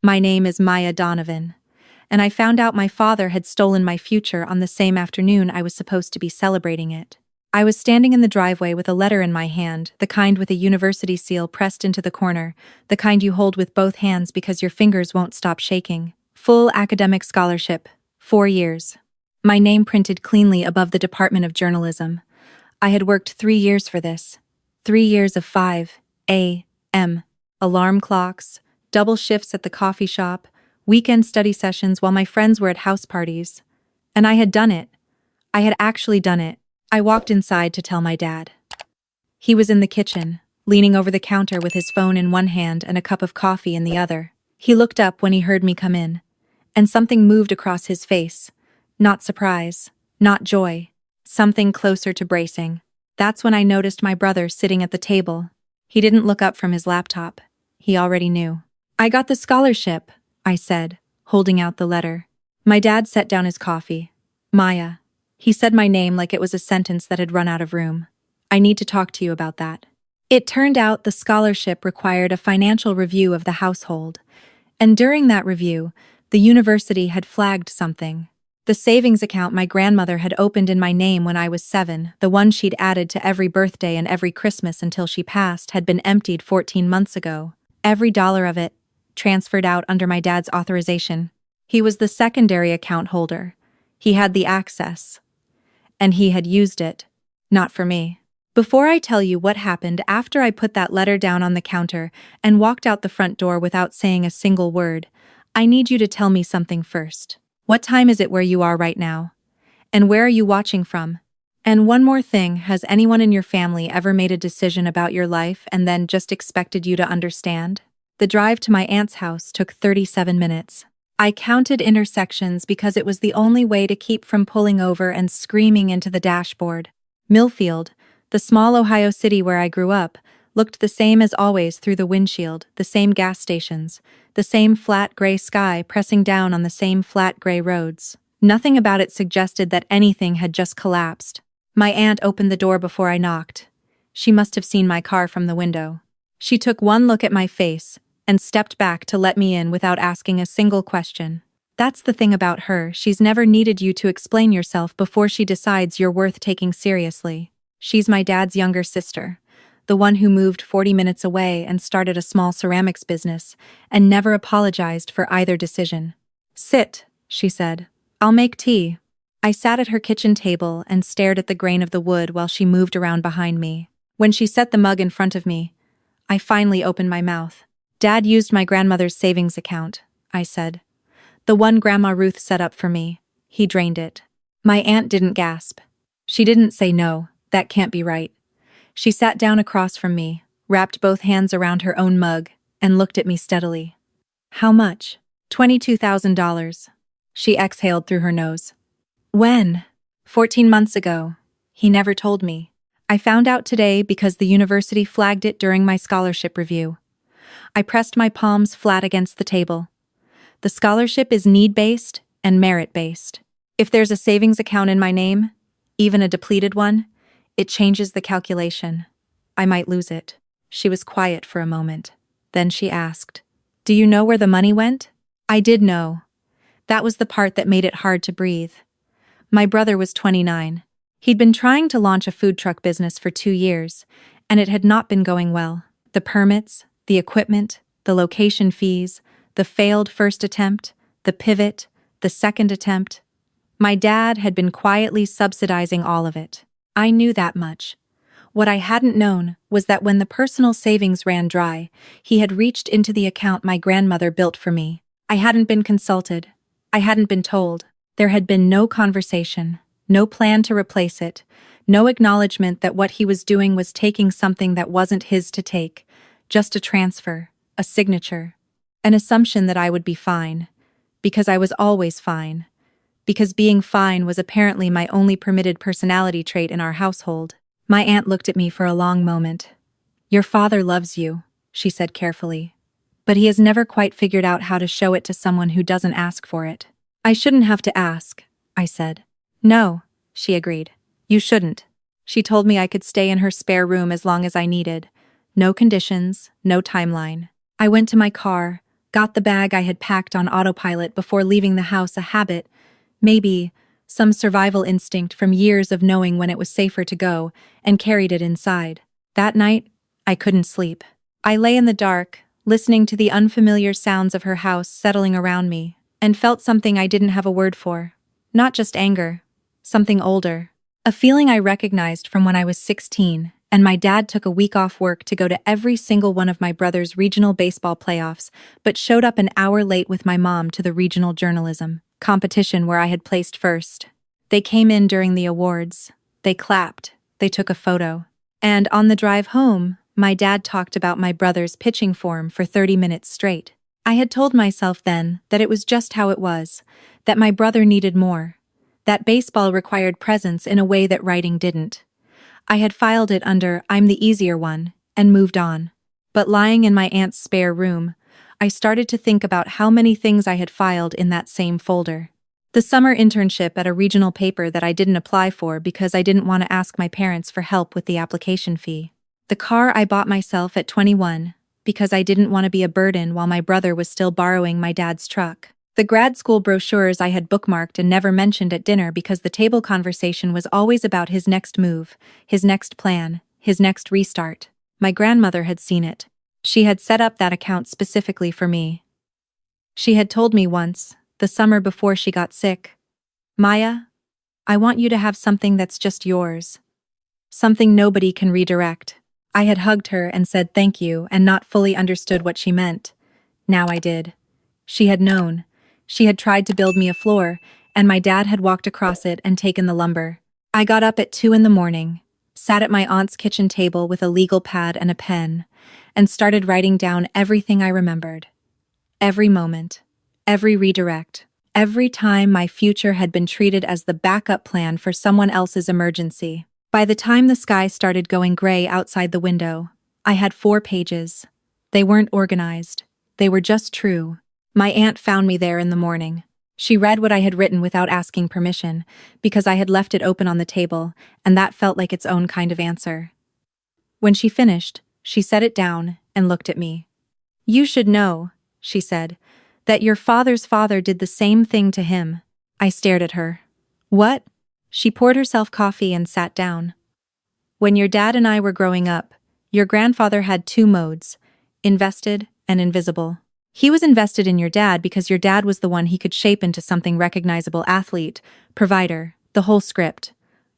My name is Maya Donovan, and I found out my father had stolen my future on the same afternoon I was supposed to be celebrating it. I was standing in the driveway with a letter in my hand, the kind with a university seal pressed into the corner, the kind you hold with both hands because your fingers won't stop shaking. Full academic scholarship, 4 years. My name printed cleanly above the Department of Journalism. I had worked 3 years for this. 3 years of 5 a.m. alarm clocks, double shifts at the coffee shop, weekend study sessions while my friends were at house parties. And I had done it. I had actually done it. I walked inside to tell my dad. He was in the kitchen, leaning over the counter with his phone in one hand and a cup of coffee in the other. He looked up when he heard me come in, and something moved across his face. Not surprise, not joy, something closer to bracing. That's when I noticed my brother sitting at the table. He didn't look up from his laptop. He already knew. "I got the scholarship," I said, holding out the letter. My dad set down his coffee. "Maya." He said my name like it was a sentence that had run out of room. "I need to talk to you about that." It turned out the scholarship required a financial review of the household, and during that review, the university had flagged something. The savings account my grandmother had opened in my name when I was 7, the one she'd added to every birthday and every Christmas until she passed, had been emptied 14 months ago. Every dollar of it transferred out under my dad's authorization. He was the secondary account holder. He had the access. And he had used it. Not for me. Before I tell you what happened after I put that letter down on the counter and walked out the front door without saying a single word, I need you to tell me something first. What time is it where you are right now? And where are you watching from? And one more thing, has anyone in your family ever made a decision about your life and then just expected you to understand? The drive to my aunt's house took 37 minutes. I counted intersections because it was the only way to keep from pulling over and screaming into the dashboard. Millfield, the small Ohio city where I grew up, looked the same as always through the windshield, the same gas stations, the same flat gray sky pressing down on the same flat gray roads. Nothing about it suggested that anything had just collapsed. My aunt opened the door before I knocked. She must have seen my car from the window. She took one look at my face and stepped back to let me in without asking a single question. That's the thing about her, she's never needed you to explain yourself before she decides you're worth taking seriously. She's my dad's younger sister, the one who moved 40 minutes away and started a small ceramics business, and never apologized for either decision. "Sit," she said. "I'll make tea." I sat at her kitchen table and stared at the grain of the wood while she moved around behind me. When she set the mug in front of me, I finally opened my mouth. "Dad used my grandmother's savings account," I said. "The one Grandma Ruth set up for me. He drained it." My aunt didn't gasp. She didn't say no, that can't be right. She sat down across from me, wrapped both hands around her own mug, and looked at me steadily. "How much?" $22,000. She exhaled through her nose. "When?" 14 months ago. He never told me. I found out today because the university flagged it during my scholarship review. I pressed my palms flat against the table. The scholarship is need-based and merit-based. If there's a savings account in my name, even a depleted one, it changes the calculation. I might lose it. She was quiet for a moment. Then she asked, "Do you know where the money went?" I did know. That was the part that made it hard to breathe. My brother was 29. He'd been trying to launch a food truck business for 2 years, and it had not been going well. The permits, the equipment, the location fees, the failed first attempt, the pivot, the second attempt. My dad had been quietly subsidizing all of it. I knew that much. What I hadn't known was that when the personal savings ran dry, he had reached into the account my grandmother built for me. I hadn't been consulted. I hadn't been told. There had been no conversation, no plan to replace it, no acknowledgement that what he was doing was taking something that wasn't his to take. Just a transfer, a signature, an assumption that I would be fine, because I was always fine, because being fine was apparently my only permitted personality trait in our household. My aunt looked at me for a long moment. "Your father loves you," she said carefully, "but he has never quite figured out how to show it to someone who doesn't ask for it." "I shouldn't have to ask," I said. "No," she agreed. "You shouldn't." She told me I could stay in her spare room as long as I needed. No conditions, no timeline. I went to my car, Got the bag I had packed on autopilot before leaving the house, a habit, maybe some survival instinct from years of knowing when it was safer to go, and carried it inside. That night, I couldn't sleep. I lay in the dark, listening to the unfamiliar sounds of her house settling around me, and felt something I didn't have a word for. Not just anger, something older. A feeling I recognized from when I was 16, and my dad took a week off work to go to every single one of my brother's regional baseball playoffs, but showed up an hour late with my mom to the regional journalism competition where I had placed first. They came in during the awards. They clapped. They took a photo. And on the drive home, my dad talked about my brother's pitching form for 30 minutes straight. I had told myself then that it was just how it was, that my brother needed more, that baseball required presence in a way that writing didn't. I had filed it under "I'm the easier one" and moved on. But lying in my aunt's spare room, I started to think about how many things I had filed in that same folder. The summer internship at a regional paper that I didn't apply for because I didn't want to ask my parents for help with the application fee. The car I bought myself at 21 because I didn't want to be a burden while my brother was still borrowing my dad's truck. The grad school brochures I had bookmarked and never mentioned at dinner because the table conversation was always about his next move, his next plan, his next restart. My grandmother had seen it. She had set up that account specifically for me. She had told me once, the summer before she got sick, "Maya, I want you to have something that's just yours. Something nobody can redirect." I had hugged her and said thank you and not fully understood what she meant. Now I did. She had known. She had tried to build me a floor, and my dad had walked across it and taken the lumber. I got up at 2 in the morning, sat at my aunt's kitchen table with a legal pad and a pen, and started writing down everything I remembered. Every moment, every redirect, every time my future had been treated as the backup plan for someone else's emergency. By the time the sky started going gray outside the window, I had 4 pages. They weren't organized. They were just true. My aunt found me there in the morning. She read what I had written without asking permission, because I had left it open on the table, and that felt like its own kind of answer. When she finished, she set it down and looked at me. "You should know," she said, "that your father's father did the same thing to him." I stared at her. "What?" She poured herself coffee and sat down. "When your dad and I were growing up, your grandfather had 2 modes, invested and invisible. He was invested in your dad because your dad was the one he could shape into something recognizable: athlete, provider, the whole script.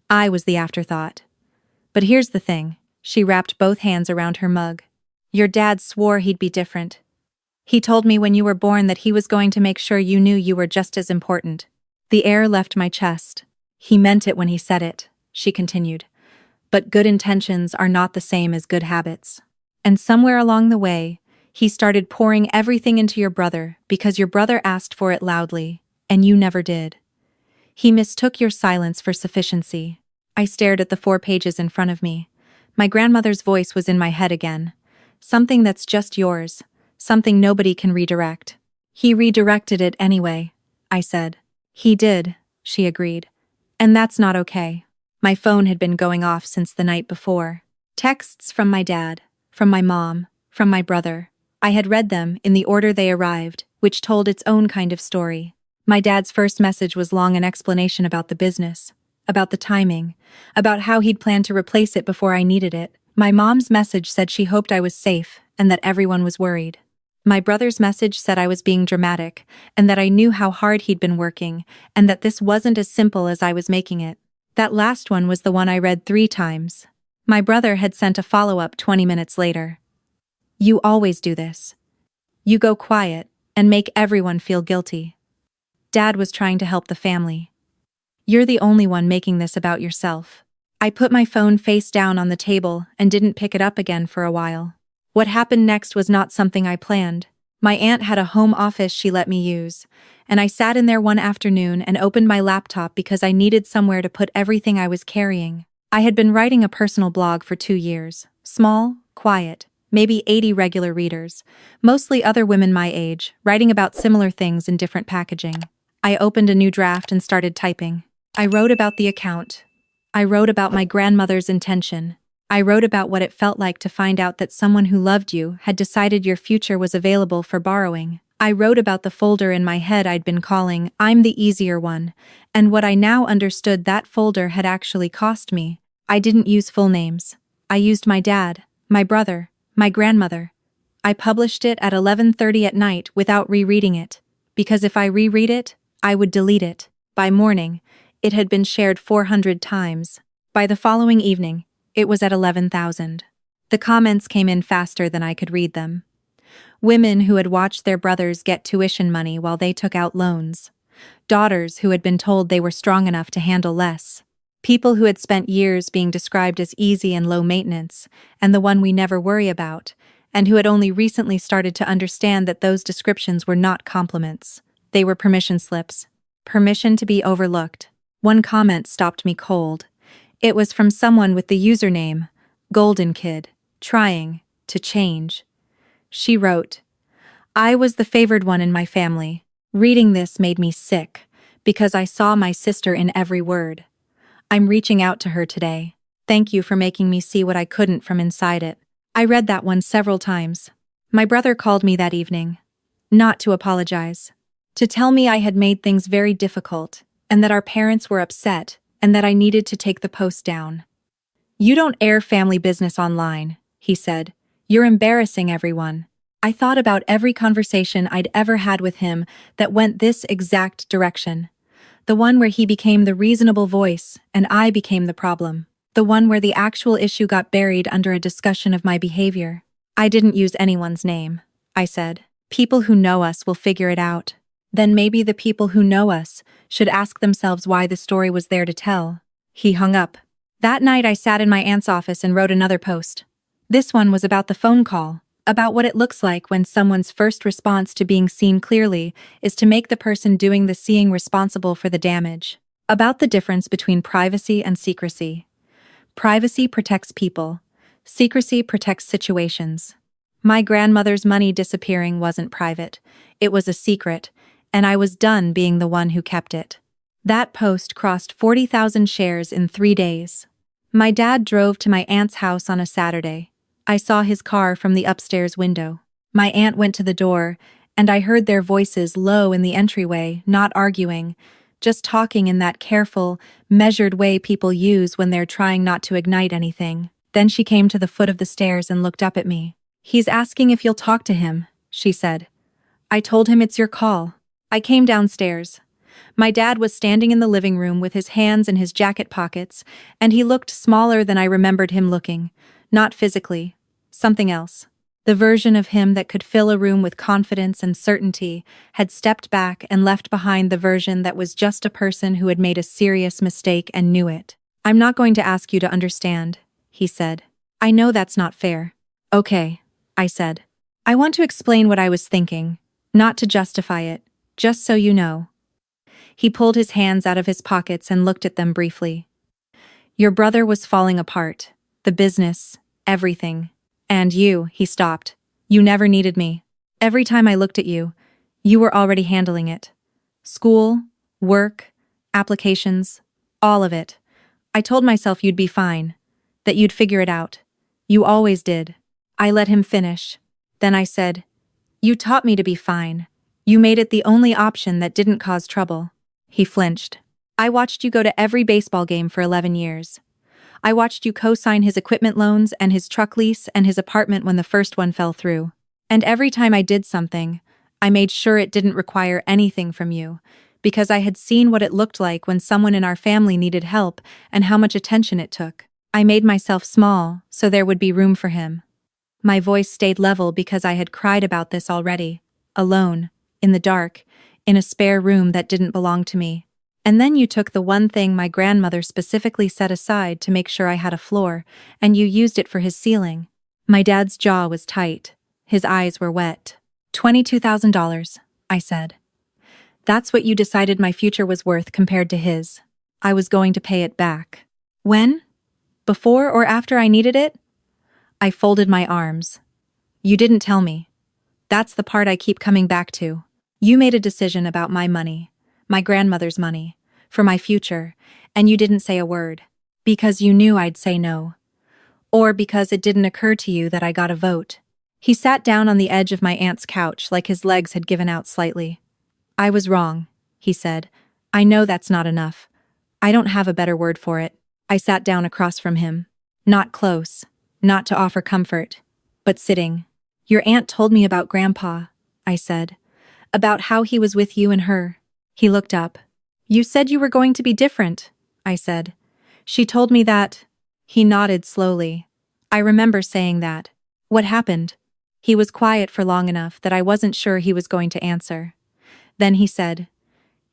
I was the afterthought. But here's the thing," she wrapped both hands around her mug. "Your dad swore he'd be different. He told me when you were born that he was going to make sure you knew you were just as important." The air left my chest. "He meant it when he said it," she continued. "But good intentions are not the same as good habits. And somewhere along the way, he started pouring everything into your brother because your brother asked for it loudly, and you never did. He mistook your silence for sufficiency." I stared at the 4 pages in front of me. My grandmother's voice was in my head again. "Something that's just yours. Something nobody can redirect." "He redirected it anyway," I said. "He did," she agreed. "And that's not okay." My phone had been going off since the night before. Texts from my dad, from my mom, from my brother. I had read them in the order they arrived, which told its own kind of story. My dad's first message was long, an explanation about the business, about the timing, about how he'd planned to replace it before I needed it. My mom's message said she hoped I was safe and that everyone was worried. My brother's message said I was being dramatic and that I knew how hard he'd been working and that this wasn't as simple as I was making it. That last one was the one I read 3 times. My brother had sent a follow-up 20 minutes later. "You always do this. You go quiet and make everyone feel guilty. Dad was trying to help the family. You're the only one making this about yourself." I put my phone face down on the table and didn't pick it up again for a while. What happened next was not something I planned. My aunt had a home office she let me use, and I sat in there one afternoon and opened my laptop because I needed somewhere to put everything I was carrying. I had been writing a personal blog for 2 years. Small, quiet, maybe 80 regular readers, mostly other women my age, writing about similar things in different packaging. I opened a new draft and started typing. I wrote about the account. I wrote about my grandmother's intention. I wrote about what it felt like to find out that someone who loved you had decided your future was available for borrowing. I wrote about the folder in my head I'd been calling "I'm the easier one," and what I now understood that folder had actually cost me. I didn't use full names. I used my dad, my brother, my grandmother. I published it at 11:30 at night without rereading it, because if I reread it, I would delete it. By morning, it had been shared 400 times. By the following evening, it was at 11,000. The comments came in faster than I could read them. Women who had watched their brothers get tuition money while they took out loans. Daughters who had been told they were strong enough to handle less. People who had spent years being described as easy and low maintenance, and the one we never worry about, and who had only recently started to understand that those descriptions were not compliments. They were permission slips. Permission to be overlooked. One comment stopped me cold. It was from someone with the username, Golden Kid, trying to change. She wrote, "I was the favored one in my family. Reading this made me sick, because I saw my sister in every word. I'm reaching out to her today. Thank you for making me see what I couldn't from inside it." I read that one several times. My brother called me that evening. Not to apologize. To tell me I had made things very difficult, and that our parents were upset, and that I needed to take the post down. "You don't air family business online," he said. "You're embarrassing everyone." I thought about every conversation I'd ever had with him that went this exact direction. The one where he became the reasonable voice and I became the problem. The one where the actual issue got buried under a discussion of my behavior. "I didn't use anyone's name," I said. "People who know us will figure it out." Then maybe the people who know us should ask themselves why the story was there to tell. He hung up. That night I sat in my aunt's office and wrote another post. This one was about the phone call, about what it looks like when someone's first response to being seen clearly is to make the person doing the seeing responsible for the damage. About the difference between privacy and secrecy. Privacy protects people. Secrecy protects situations. My grandmother's money disappearing wasn't private. It was a secret, and I was done being the one who kept it. That post crossed 40,000 shares in 3 days. My dad drove to my aunt's house on a Saturday. I saw his car from the upstairs window. My aunt went to the door, and I heard their voices low in the entryway, not arguing, just talking in that careful, measured way people use when they're trying not to ignite anything. Then she came to the foot of the stairs and looked up at me. "He's asking if you'll talk to him," she said. I told him it's your call. I came downstairs. My dad was standing in the living room with his hands in his jacket pockets, and he looked smaller than I remembered him looking. Not physically. Something else. The version of him that could fill a room with confidence and certainty had stepped back and left behind the version that was just a person who had made a serious mistake and knew it. "I'm not going to ask you to understand," he said. "I know that's not fair." "Okay," I said. "I want to explain what I was thinking, not to justify it, just so you know." He pulled his hands out of his pockets and looked at them briefly. "Your brother was falling apart. The business, everything. And you," he stopped. "You never needed me. Every time I looked at you, you were already handling it. School, work, applications, all of it. I told myself you'd be fine, that you'd figure it out. You always did." I let him finish. Then I said, "You taught me to be fine. You made it the only option that didn't cause trouble." He flinched. "I watched you go to every baseball game for 11 years. I watched you co-sign his equipment loans and his truck lease and his apartment when the first one fell through. And every time I did something, I made sure it didn't require anything from you, because I had seen what it looked like when someone in our family needed help and how much attention it took. I made myself small so there would be room for him." My voice stayed level because I had cried about this already, alone, in the dark, in a spare room that didn't belong to me. "And then you took the one thing my grandmother specifically set aside to make sure I had a floor, and you used it for his ceiling." My dad's jaw was tight. His eyes were wet. $22,000, I said. "That's what you decided my future was worth compared to his. I was going to pay it back." "When? Before or after I needed it?" I folded my arms. "You didn't tell me. That's the part I keep coming back to. You made a decision about my money, my grandmother's money, for my future, and you didn't say a word. Because you knew I'd say no. Or because it didn't occur to you that I got a vote. He sat down on the edge of my aunt's couch like his legs had given out slightly. I was wrong, he said. I know that's not enough. I don't have a better word for it. I sat down across from him. Not close, not to offer comfort, but sitting. Your aunt told me about Grandpa, I said. About how he was with you and her. He looked up. You said you were going to be different, I said. She told me that. He nodded slowly. I remember saying that. What happened? He was quiet for long enough that I wasn't sure he was going to answer. Then he said,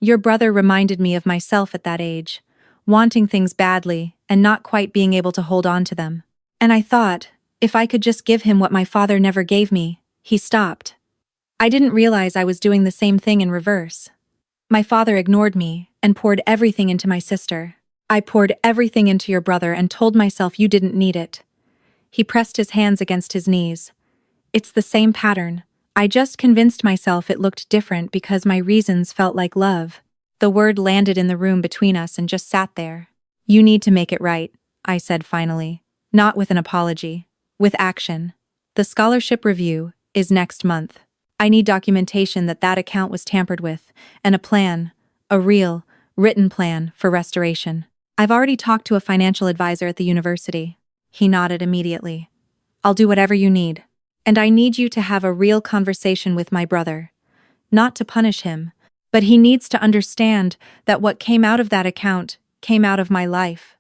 Your brother reminded me of myself at that age, wanting things badly and not quite being able to hold on to them. And I thought, if I could just give him what my father never gave me. He stopped. I didn't realize I was doing the same thing in reverse. My father ignored me and poured everything into my sister. I poured everything into your brother and told myself you didn't need it. He pressed his hands against his knees. It's the same pattern. I just convinced myself it looked different because my reasons felt like love. The word landed in the room between us and just sat there. You need to make it right, I said finally. Not with an apology. With action. The scholarship review is next month. I need documentation that that account was tampered with, and a plan, a real, written plan for restoration. I've already talked to a financial advisor at the university. He nodded immediately. I'll do whatever you need. And I need you to have a real conversation with my brother. Not to punish him, but he needs to understand that what came out of that account came out of my life.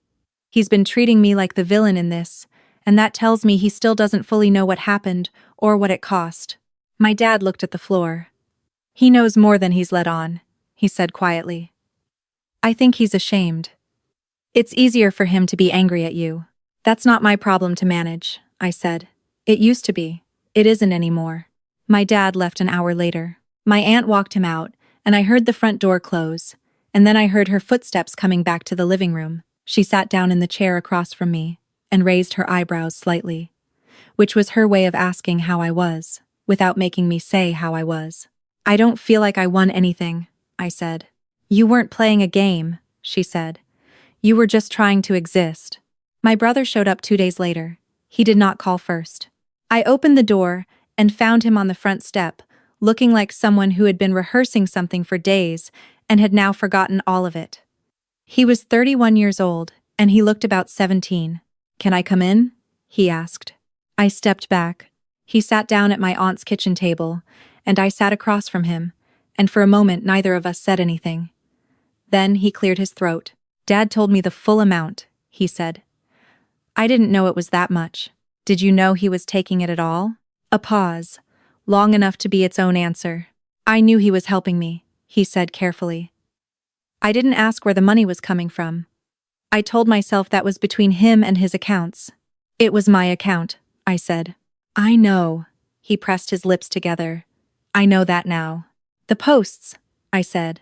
He's been treating me like the villain in this, and that tells me he still doesn't fully know what happened or what it cost. My dad looked at the floor. He knows more than he's let on, he said quietly. I think he's ashamed. It's easier for him to be angry at you. That's not my problem to manage, I said. It used to be. It isn't anymore. My dad left an hour later. My aunt walked him out, and I heard the front door close, and then I heard her footsteps coming back to the living room. She sat down in the chair across from me and raised her eyebrows slightly, which was her way of asking how I was, without making me say how I was. I don't feel like I won anything, I said. You weren't playing a game, she said. You were just trying to exist. My brother showed up 2 days later. He did not call first. I opened the door and found him on the front step, looking like someone who had been rehearsing something for days and had now forgotten all of it. He was 31 years old, and he looked about 17. Can I come in? He asked. I stepped back. He sat down at my aunt's kitchen table, and I sat across from him, and for a moment neither of us said anything. Then he cleared his throat. Dad told me the full amount, he said. I didn't know it was that much. Did you know he was taking it at all? A pause, long enough to be its own answer. I knew he was helping me, he said carefully. I didn't ask where the money was coming from. I told myself that was between him and his accounts. It was my account, I said. I know. He pressed his lips together. I know that now. The posts, I said.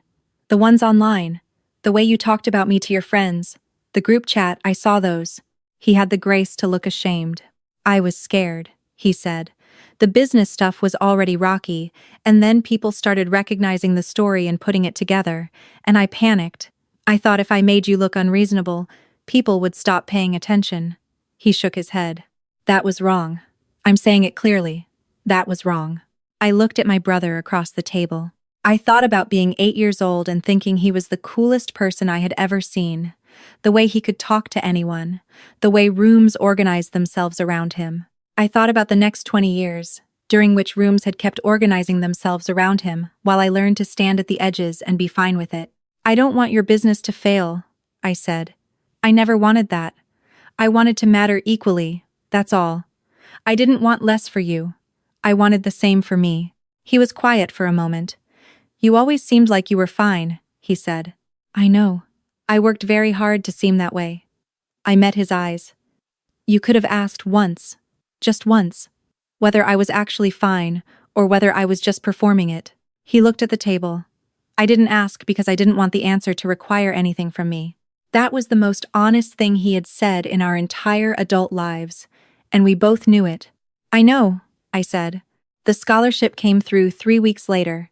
The ones online. The way you talked about me to your friends. The group chat, I saw those. He had the grace to look ashamed. I was scared, he said. The business stuff was already rocky, and then people started recognizing the story and putting it together, and I panicked. I thought if I made you look unreasonable, people would stop paying attention. He shook his head. That was wrong. I'm saying it clearly. That was wrong. I looked at my brother across the table. I thought about being 8 years old and thinking he was the coolest person I had ever seen. The way he could talk to anyone. The way rooms organized themselves around him. I thought about the next 20 years, during which rooms had kept organizing themselves around him, while I learned to stand at the edges and be fine with it. I don't want your business to fail, I said. I never wanted that. I wanted to matter equally, that's all. I didn't want less for you. I wanted the same for me. He was quiet for a moment. You always seemed like you were fine, he said. I know. I worked very hard to seem that way. I met his eyes. You could have asked once, just once, whether I was actually fine or whether I was just performing it. He looked at the table. I didn't ask because I didn't want the answer to require anything from me. That was the most honest thing he had said in our entire adult lives, and we both knew it. I know, I said. The scholarship came through 3 weeks later.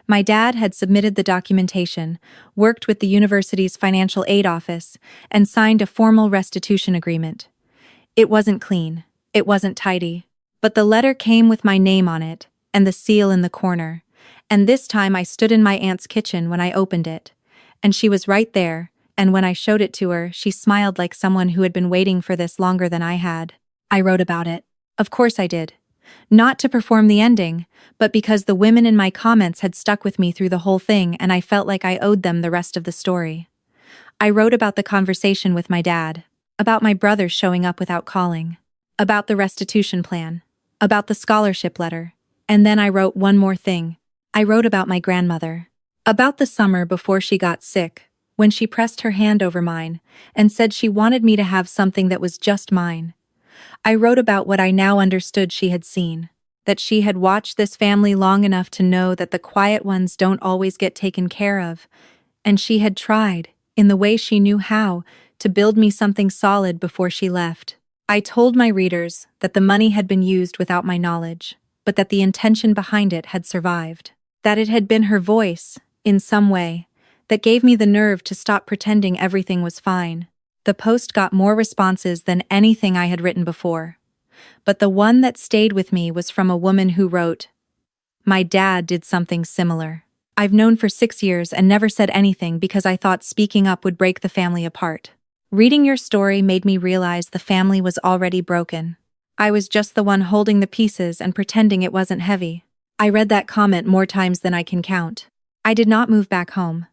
My dad had submitted the documentation, worked with the university's financial aid office, and signed a formal restitution agreement. It wasn't clean. It wasn't tidy. But the letter came with my name on it, and the seal in the corner. And this time I stood in my aunt's kitchen when I opened it. And she was right there, and when I showed it to her, she smiled like someone who had been waiting for this longer than I had. I wrote about it. Of course I did. Not to perform the ending, but because the women in my comments had stuck with me through the whole thing and I felt like I owed them the rest of the story. I wrote about the conversation with my dad, about my brother showing up without calling, about the restitution plan, about the scholarship letter, and then I wrote one more thing. I wrote about my grandmother, about the summer before she got sick, when she pressed her hand over mine and said she wanted me to have something that was just mine. I wrote about what I now understood she had seen, that she had watched this family long enough to know that the quiet ones don't always get taken care of, and she had tried, in the way she knew how, to build me something solid before she left. I told my readers that the money had been used without my knowledge, but that the intention behind it had survived, that it had been her voice, in some way, that gave me the nerve to stop pretending everything was fine. The post got more responses than anything I had written before. But the one that stayed with me was from a woman who wrote, "My dad did something similar. I've known for 6 years and never said anything because I thought speaking up would break the family apart. Reading your story made me realize the family was already broken. I was just the one holding the pieces and pretending it wasn't heavy." I read that comment more times than I can count. I did not move back home.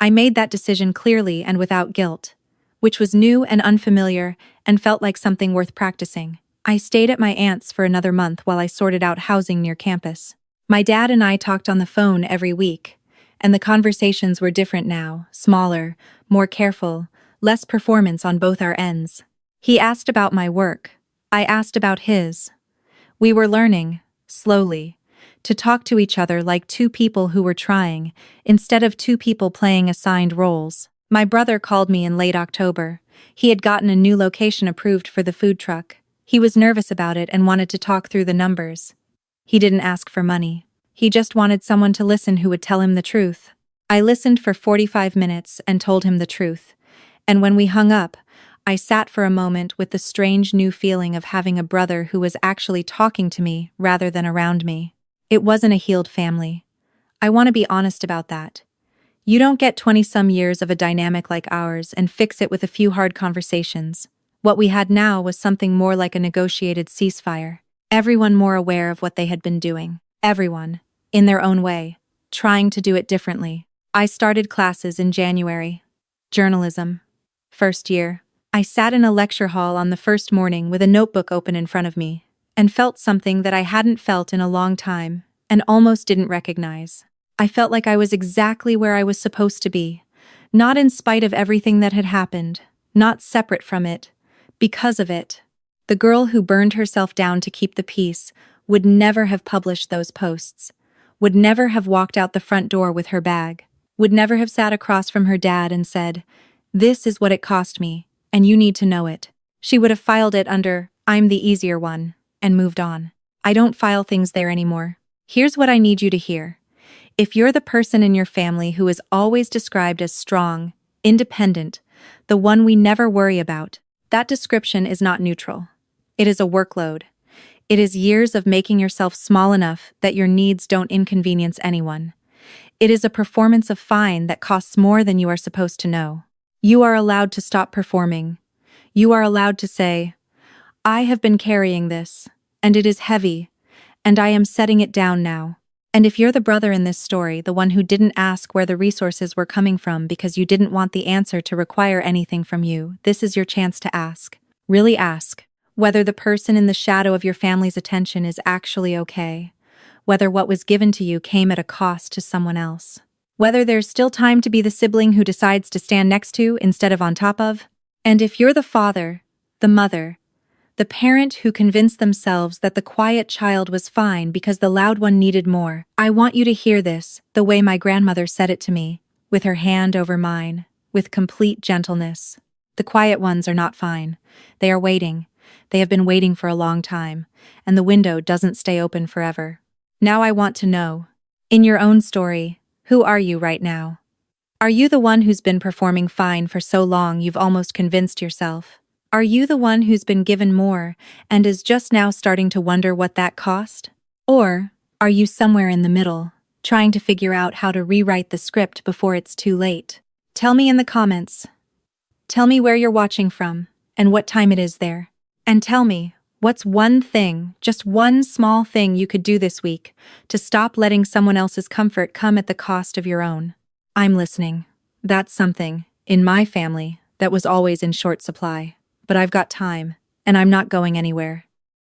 I made that decision clearly and without guilt, which was new and unfamiliar and felt like something worth practicing. I stayed at my aunt's for another month while I sorted out housing near campus. My dad and I talked on the phone every week, and the conversations were different now, smaller, more careful, less performance on both our ends. He asked about my work. I asked about his. We were learning, slowly, to talk to each other like two people who were trying, instead of two people playing assigned roles. My brother called me in late October. He had gotten a new location approved for the food truck. He was nervous about it and wanted to talk through the numbers. He didn't ask for money. He just wanted someone to listen who would tell him the truth. I listened for 45 minutes and told him the truth. And when we hung up, I sat for a moment with the strange new feeling of having a brother who was actually talking to me rather than around me. It wasn't a healed family. I want to be honest about that. You don't get 20-some years of a dynamic like ours and fix it with a few hard conversations. What we had now was something more like a negotiated ceasefire. Everyone more aware of what they had been doing. Everyone, in their own way, trying to do it differently. I started classes in January. Journalism. First year. I sat in a lecture hall on the first morning with a notebook open in front of me, and felt something that I hadn't felt in a long time, and almost didn't recognize. I felt like I was exactly where I was supposed to be, not in spite of everything that had happened, not separate from it, because of it. The girl who burned herself down to keep the peace would never have published those posts, would never have walked out the front door with her bag, would never have sat across from her dad and said, "This is what it cost me, and you need to know it." She would have filed it under, "I'm the easier one," and moved on. I don't file things there anymore. Here's what I need you to hear. If you're the person in your family who is always described as strong, independent, the one we never worry about, that description is not neutral. It is a workload. It is years of making yourself small enough that your needs don't inconvenience anyone. It is a performance of fine that costs more than you are supposed to know. You are allowed to stop performing. You are allowed to say, "I have been carrying this, and it is heavy, and I am setting it down now." And if you're the brother in this story, the one who didn't ask where the resources were coming from because you didn't want the answer to require anything from you, this is your chance to ask. Really ask. Whether the person in the shadow of your family's attention is actually okay. Whether what was given to you came at a cost to someone else. Whether there's still time to be the sibling who decides to stand next to instead of on top of. And if you're the father, the mother, the parent who convinced themselves that the quiet child was fine because the loud one needed more, I want you to hear this, the way my grandmother said it to me, with her hand over mine, with complete gentleness. The quiet ones are not fine. They are waiting. They have been waiting for a long time, and the window doesn't stay open forever. Now I want to know, in your own story, who are you right now? Are you the one who's been performing fine for so long you've almost convinced yourself? Are you the one who's been given more and is just now starting to wonder what that cost? Or are you somewhere in the middle, trying to figure out how to rewrite the script before it's too late? Tell me in the comments. Tell me where you're watching from and what time it is there. And tell me, what's one thing, just one small thing you could do this week to stop letting someone else's comfort come at the cost of your own? I'm listening. That's something, in my family, that was always in short supply. But I've got time, and I'm not going anywhere.